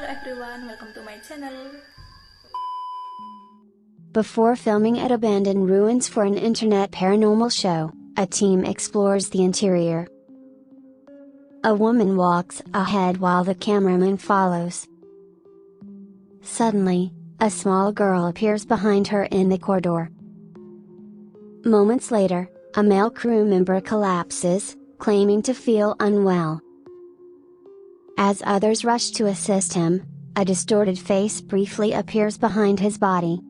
everyone, welcome to my channel. Before filming at abandoned ruins for an internet paranormal show, a team explores the interior. A woman walks ahead while the cameraman follows. Suddenly, a small girl appears behind her in the corridor. Moments later, a male crew member collapses, claiming to feel unwell. As others rush to assist him, a distorted face briefly appears behind his body.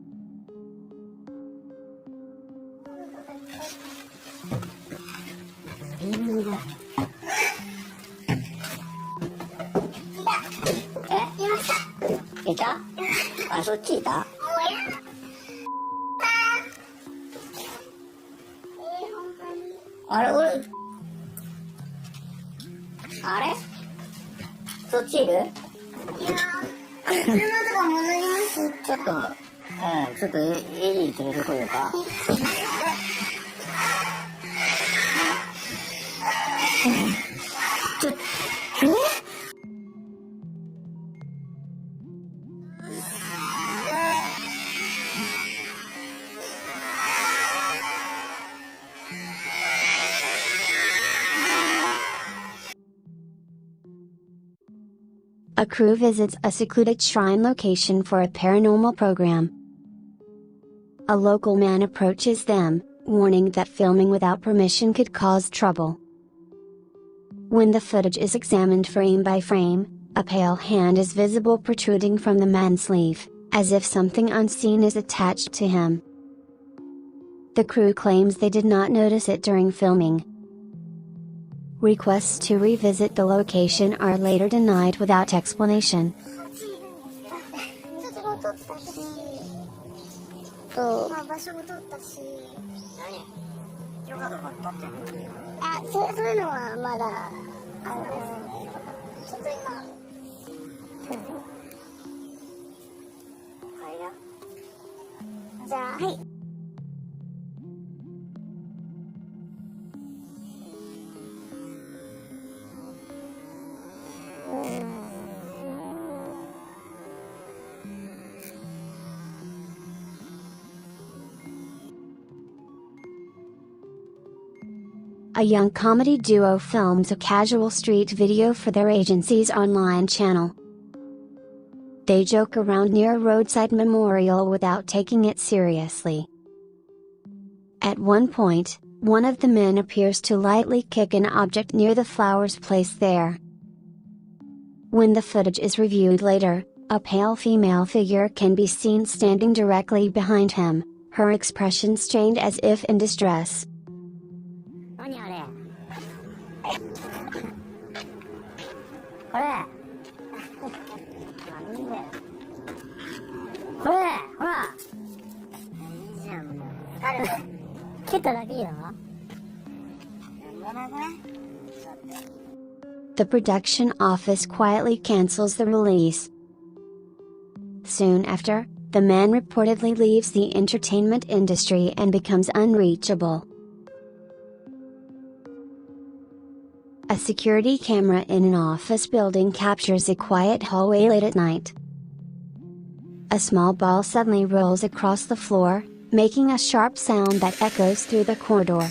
A crew visits a secluded shrine location for a paranormal program. A local man approaches them, warning that filming without permission could cause trouble. When the footage is examined frame by frame, a pale hand is visible protruding from the man's sleeve, as if something unseen is attached to him. The crew claims they did not notice it during filming. Requests to revisit the location are later denied without explanation. A young comedy duo films a casual street video for their agency's online channel. They joke around near a roadside memorial without taking it seriously. At one point, one of the men appears to lightly kick an object near the flowers placed there. When the footage is reviewed later, a pale female figure can be seen standing directly behind him, her expression strained as if in distress. The production office quietly cancels the release. Soon after, the man reportedly leaves the entertainment industry and becomes unreachable. A security camera in an office building captures a quiet hallway late at night. A small ball suddenly rolls across the floor, making a sharp sound that echoes through the corridor.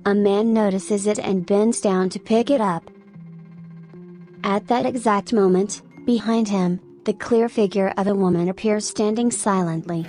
A man notices it and bends down to pick it up. At that exact moment, behind him, the clear figure of a woman appears standing silently.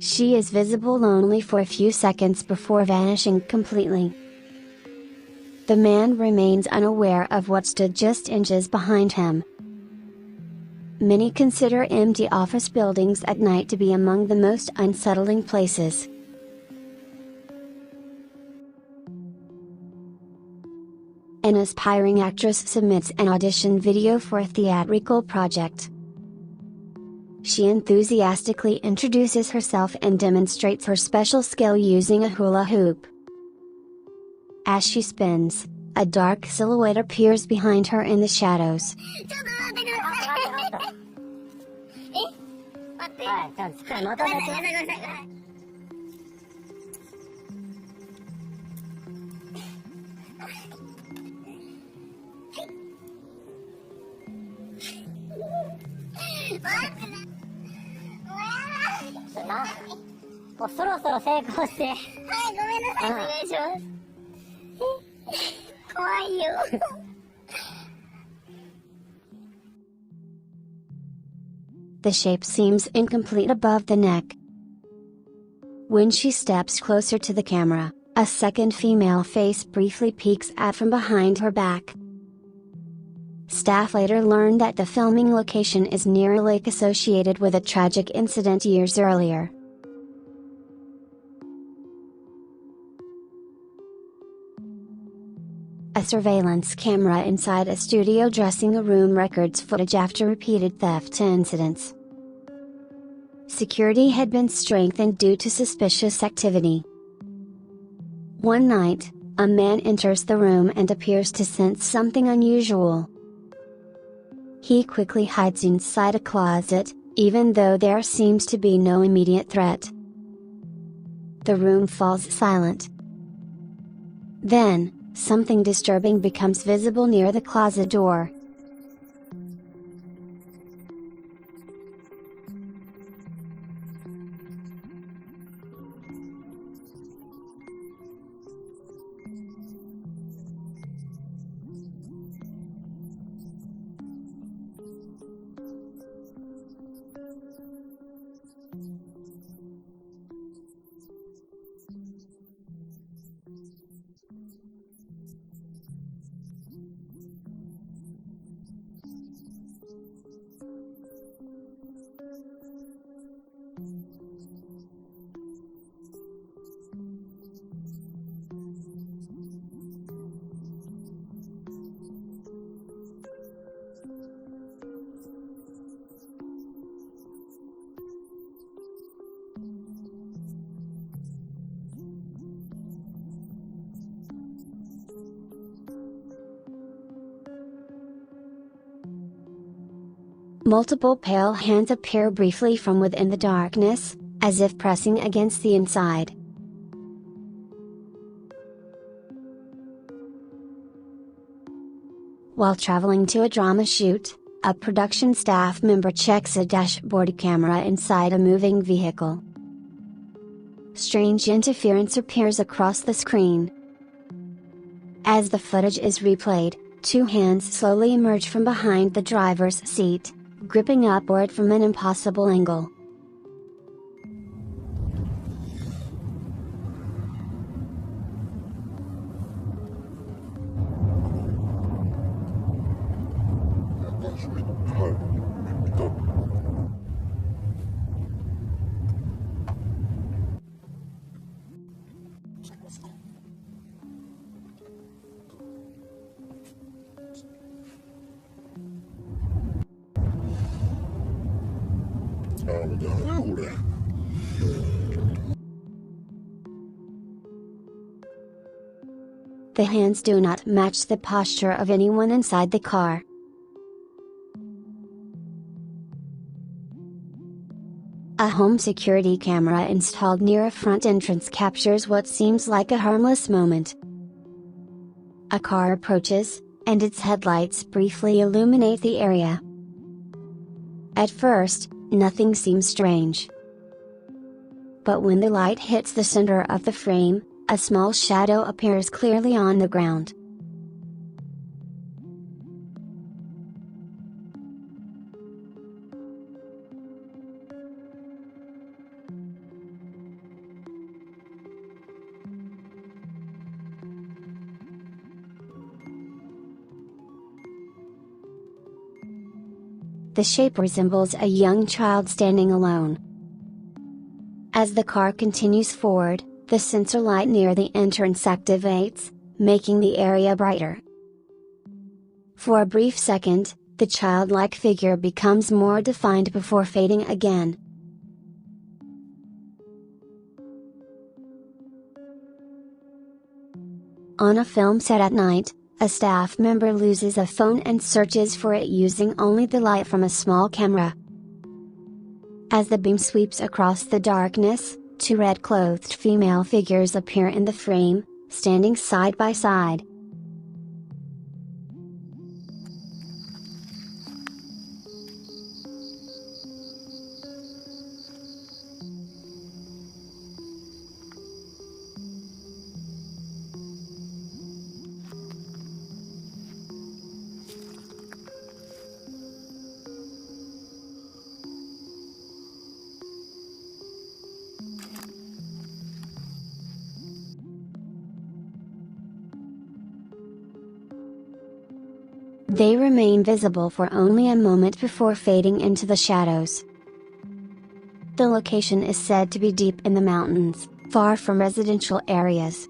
She is visible only for a few seconds before vanishing completely. The man remains unaware of what stood just inches behind him. Many consider empty office buildings at night to be among the most unsettling places. An aspiring actress submits an audition video for a theatrical project. She enthusiastically introduces herself and demonstrates her special skill using a hula hoop. As she spins, a dark silhouette appears behind her in the shadows. The shape seems incomplete above the neck. When she steps closer to the camera, a second female face briefly peeks out from behind her back. Staff later learned that the filming location is near a lake associated with a tragic incident years earlier. A surveillance camera inside a studio dressing room records footage after repeated theft incidents. Security had been strengthened due to suspicious activity. One night, a man enters the room and appears to sense something unusual. He quickly hides inside a closet, even though there seems to be no immediate threat. The room falls silent. Then, something disturbing becomes visible near the closet door. Multiple pale hands appear briefly from within the darkness, as if pressing against the inside. While traveling to a drama shoot, a production staff member checks a dashboard camera inside a moving vehicle. Strange interference appears across the screen. As the footage is replayed, two hands slowly emerge from behind the driver's seat, gripping upward from an impossible angle. The hands do not match the posture of anyone inside the car. A home security camera installed near a front entrance captures what seems like a harmless moment. A car approaches, and its headlights briefly illuminate the area. At first, nothing seems strange. But when the light hits the center of the frame, a small shadow appears clearly on the ground. The shape resembles a young child standing alone. As the car continues forward, the sensor light near the entrance activates, making the area brighter. For a brief second, The childlike figure becomes more defined before fading again. On a film set at night, a staff member loses a phone and searches for it using only the light from a small camera. As the beam sweeps across the darkness, two red-clothed female figures appear in the frame, standing side by side. They remain visible for only a moment before fading into the shadows. The location is said to be deep in the mountains, far from residential areas.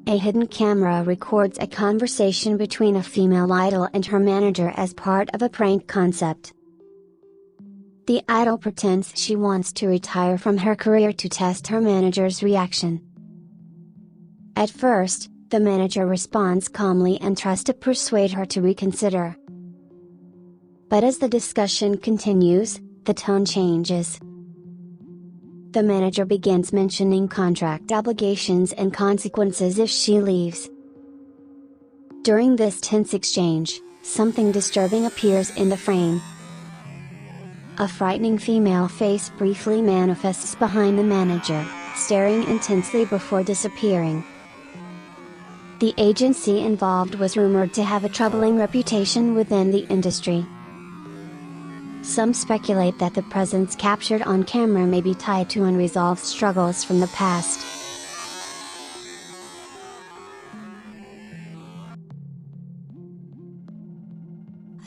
A hidden camera records a conversation between a female idol and her manager as part of a prank concept. The idol pretends she wants to retire from her career to test her manager's reaction. At first, the manager responds calmly and tries to persuade her to reconsider. But as the discussion continues, the tone changes. The manager begins mentioning contract obligations and consequences if she leaves. During this tense exchange, something disturbing appears in the frame. A frightening female face briefly manifests behind the manager, staring intensely before disappearing. The agency involved was rumored to have a troubling reputation within the industry. Some speculate that the presence captured on camera may be tied to unresolved struggles from the past.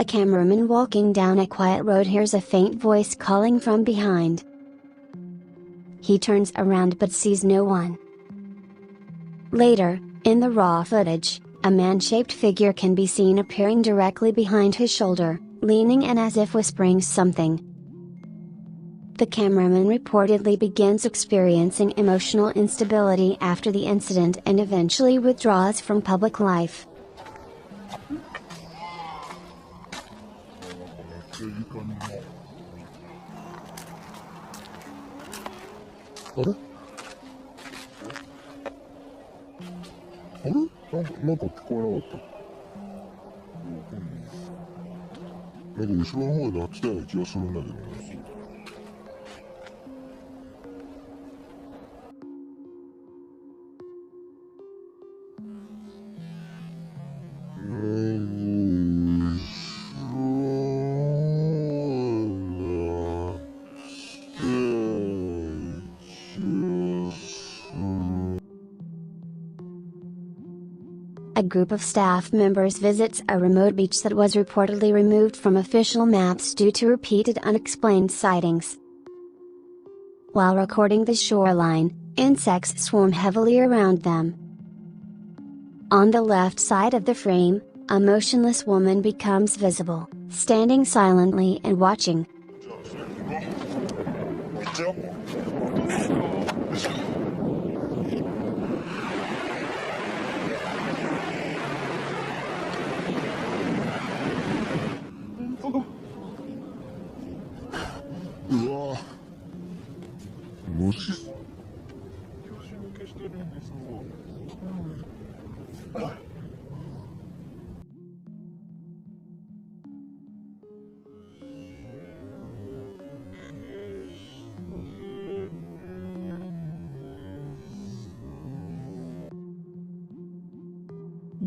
A cameraman walking down a quiet road hears a faint voice calling from behind. He turns around but sees no one. Later, in the raw footage, a man-shaped figure can be seen appearing directly behind his shoulder, leaning in as if whispering something. The cameraman reportedly begins experiencing emotional instability after the incident and eventually withdraws from public life. A group of staff members visits a remote beach that was reportedly removed from official maps due to repeated unexplained sightings. While recording the shoreline, insects swarm heavily around them. On the left side of the frame, a motionless woman becomes visible, standing silently and watching.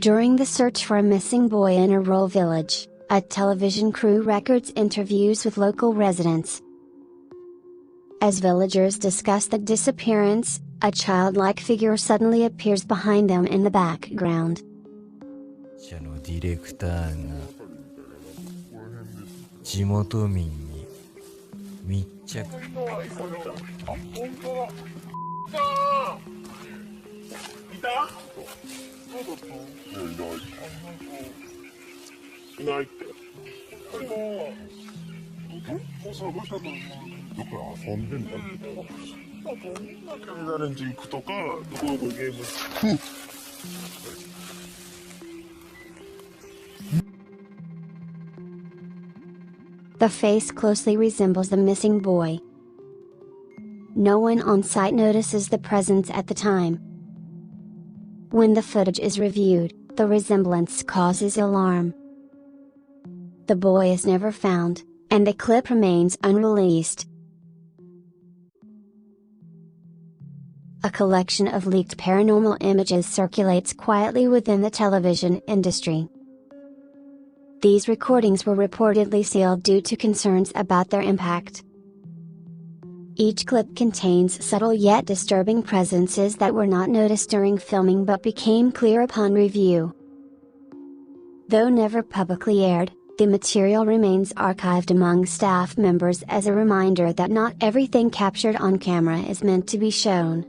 During the search for a missing boy in a rural village, a television crew records interviews with local residents. As villagers discuss the disappearance, a childlike figure suddenly appears behind them in the background. ディレクターが地元民に密着。The face closely resembles the missing boy. No one on site notices the presence at the time. When the footage is reviewed, the resemblance causes alarm. The boy is never found, and the clip remains unreleased. A collection of leaked paranormal images circulates quietly within the television industry. These recordings were reportedly sealed due to concerns about their impact. Each clip contains subtle yet disturbing presences that were not noticed during filming but became clear upon review. Though never publicly aired, the material remains archived among staff members as a reminder that not everything captured on camera is meant to be shown.